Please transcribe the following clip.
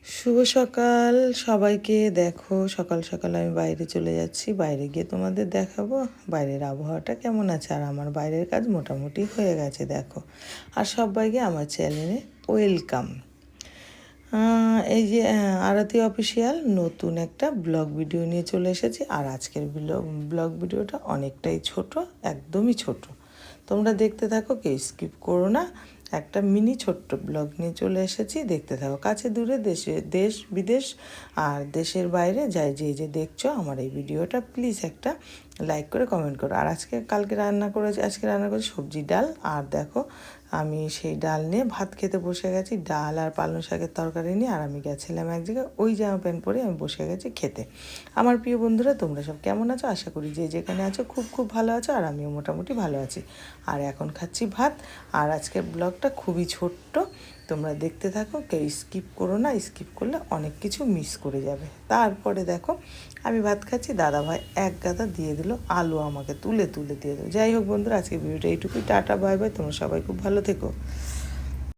শুভ সকাল সবাইকে। দেখো সকাল সকাল আমি বাইরে চলে যাচ্ছি, বাইরে গিয়ে তোমাদের দেখাবো বাইরের আবহাওয়াটা কেমন আছে। আর আমার বাইরের কাজ মোটামুটি হয়ে গেছে দেখো। আর সবাইকে আমার চ্যানেলে ওয়েলকাম। এই যে আরতি অফিসিয়াল নতুন একটা ব্লগ ভিডিও নিয়ে চলে এসেছি। আর আজকের ব্লগ ভিডিওটা অনেকটাই ছোট, একদমই ছোট। তোমরা দেখতে থাকো, কেউ স্কিপ করো না। একটা মিনি ছোট্ট ব্লগ নিয়ে চলে এসেছি, দেখতে থাকো। কাছে দূরে দেশ বিদেশ আর দেশের বাইরে যাই যে দেখছো আমার এই ভিডিওটা, প্লিজ একটা লাইক করে কমেন্ট করো। আর আজকে রান্না করেছি সবজি ডাল। আর দেখো আমি সেই ডাল নিয়ে ভাত খেতে বসে গেছি। ডাল আর পালং শাকের তরকারি নিয়ে। আর আমি গেছিলাম এক জায়গায়, ওই জামা প্যান্ট পরে আমি বসে গেছি খেতে। আমার প্রিয় বন্ধুরা, তোমরা সব কেমন আছো? আশা করি যে যেখানে আছো খুব খুব ভালো আছো, আর আমিও মোটামুটি ভালো আছি। আর এখন খাচ্ছি ভাত। আর আজকের ব্লগটা খুবই ছোট্ট, তোমরা দেখতে থাকো, কেউ স্কিপ করো না। স্কিপ করলে অনেক কিছু মিস করে যাবে। তারপরে দেখো আমি ভাত খাচ্ছি, দাদাভাই এক গাদা দিয়ে দিল আলু, আমাকে তুলে তুলে দিয়ে দিল। যাই হোক বন্ধুরা, আজকে ভিডিওটা এইটুকুই। টাটা বাই বাই, তোমরা সবাই খুব ভালো থেকো।